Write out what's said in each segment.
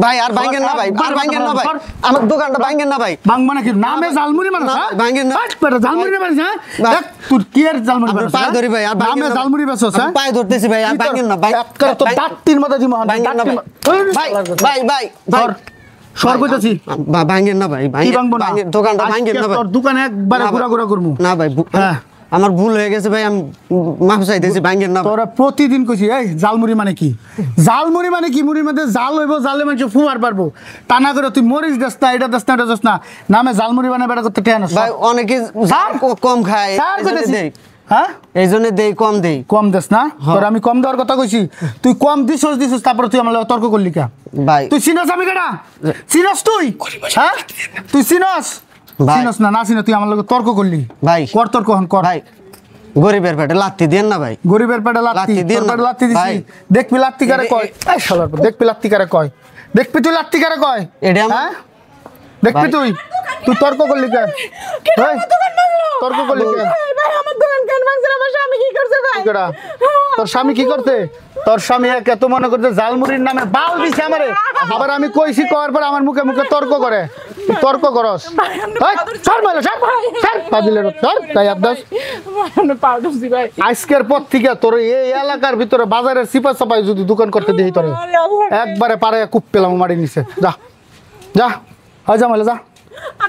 ভাই আর ভাঙেন না ভাই, আর ভাঙেন না ভাই, আমার দোকানটা ভাঙেন না ভাই। ভাঙবা নাকি? নামে জালমুড়ি মানুষ, ভাঙেন না জালমুড়ি মানুষ। হ্যাঁ তুই কি আর জালমুড়ি মানুষ? পায়ে ধরি ভাই, আর নামে জালমুড়ি বেচছ? হ্যাঁ পায়ে ধরতেছি ভাই, আর ভাঙেন না ভাই। তো দাঁতির মতো দিমু ভাই ভাই ভাই ভাই সর কইতাছি, ভাঙেন না ভাই, ভাঙেন দোকানটা ভাঙেন না ভাই। তোর দোকানে একবারে ঘোরা ঘোরা করমু না ভাই। হ্যাঁ আমার ভুল হয়ে গেছে ভাই, আমি মাফ চাইতেছি, ভাঙেন না। তোরা প্রতিদিন কইছি এই জালমুড়ি মানে কি, জালমুড়ি মানে কি? মুড়ির মধ্যে জাল হইব, জালে মানুষ ফুয়ার পারবো। তা না করে তুই মরিচ দেস না, এটা দেস না, এটা দেস না, নামে জালমুড়ি মানে বেটা করতে টেন ভাই। অনেকে জাল কম খায়, হ্যাঁ এই জন্য দেই, কম দেই। কম দেস না? তোর আমি কম দেওয়ার কথা কইছি, তুই কম দিছস, তারপরে তুই আমার তর্ক করলি কা ভাই? তুই চিনস আমি কেডা? চিনস তুই? হ্যাঁ তুই চিনস? চিনস না, না চিনস তুই আমার লগে তর্ক করলি ভাই। কর তর্ক হন কর ভাই। গরিবের পেটে লাত্তি দেন না ভাই, গরিবের পেটে লাত্তি দেন না। লাত্তি দিছি, দেখবি লাত্তি কারে কয়? এই শালার দেখবি লাত্তি কারে কয়? দেখবি তুই লাত্তি কারে কয়? এটা হ্যাঁ দেখবি তুই তর্ক করলি কে? ভাই তর্ক করলি কে? ভাই আমার দোকান কেন ভাঙছে? আমার স্বামী কি করছে ভাই? তোর স্বামী কি করতে? তোর স্বামী এত মনে করতে জালমুড়ির নামে বাল দিছে আমারে, আবার আমি কইছি করার পর আমার মুখে মুখে তর্ক করে। তর্ক করস? ছাড় মাইলো, ছাড় ছাড় পাদিলের ছাড়। তাই আব্দাস আমি পাউডারছি ভাই। আজকের পর থেকে তোর এই এলাকার ভিতরে বাজারের সিপা সাপাই যদি দোকান করতে দেই তোরে একবারে পারে কুপ পেলাম মারি নিছে। যা যা হয়, যা মাইলো, যা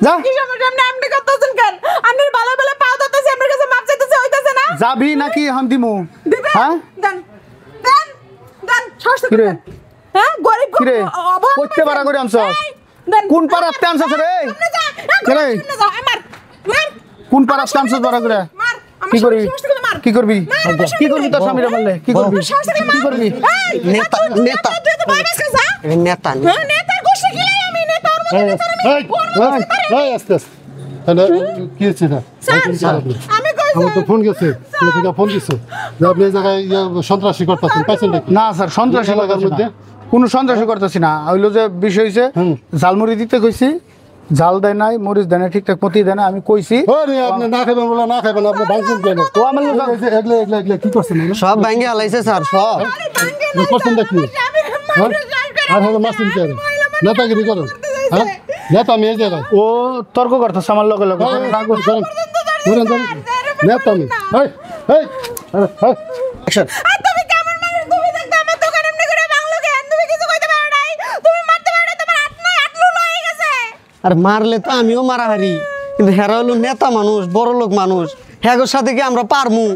যা। কি সমস্যা? আপনি এমনি করতেছেন কেন? আপনি ভালো ভালো পাও দিতেছেন, আমার কাছে মাপ চাইতেছে, হইতাছে না? যাবি নাকি এখন দিমু? দিবেন? হ্যাঁ দেন দেন দেন, ছড়ছে কি রে? দেন। হ্যাঁ গরিব কি রে? কইতে পারা করে আনছস? কোন পাড়াতে আনছস রে? কে রে? মার কোন পাড়াতে আনছস বড় করে? মার। কি করবি? কি করবি? কি করবি তোর স্বামীরে মারলে? কি করবি? কি করবি? নেতা নেতা তুই তো ভয় পাস কেন? নেতা হ্যাঁ নেতার গোষ্ঠী খিলাই আমি নেতার মতো নেতার আমি আস্তে আস্তে তাহলে কি হচ্ছে না? আমি কইছি আমার তো ফোন গেছে, তুমি থেকে ফোন দিছো যে আপনি এই জায়গায় সন্ত্রাসী করতেছেন, পাইছেন নাকি? না স্যার, সন্ত্রাসী এলাকার মধ্যে কোনো সন্ত্রাসী করতেছি না। হইলো যে বিষয় হয়েছে, ঝালমুড়ি দিতে কইছি, ঝাল দেয় নাই, মরিচ দেয় নাই, ঠিকঠাক মতি দেয় না। আমি কইছি আপনি না খাবেন বলে না খাবেন, আপনি ভাঙছেন কেন? ও আমার এগলে এগলে এগলে কি করছেন? সব ভাঙে আলাইছে স্যার, সব করছেন দেখি আর হলো মাসিম কে নেতাগিরি করেন। হ্যাঁ নেতা মেয়ে জায়গায় ও তর্ক করতেছে আমার লগে লগে। নেতা আমি তুমি কেমন মানুষ? তুমি দেখতে আমার দোকান এমনি করে ভাঙলো কেন? তুমি কিছু কইতে পারো নাই, তুমি মারতে পারো নাই, তোমার হাত নাই, হাত লুলো হয়ে গেছে। আর মারলে তো আমিও মারা হারি, কিন্তু হেরা হলো নেতা মানুষ, বড় লোক মানুষ, হ্যাগোর সাথে কি আমরা পারমু?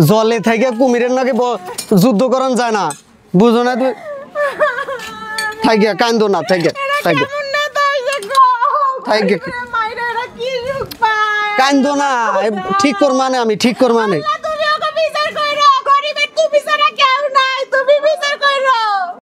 জলে থেকে কুমিরের নাকি যুদ্ধ করান যায় না, বুঝো না তুই? থাইগে কান্দো না, থাইগে থাইগে থাইগে মাইরা কি সুখ পায়? কান্দো না, ঠিক কর মানে, আমি ঠিক কর মানে।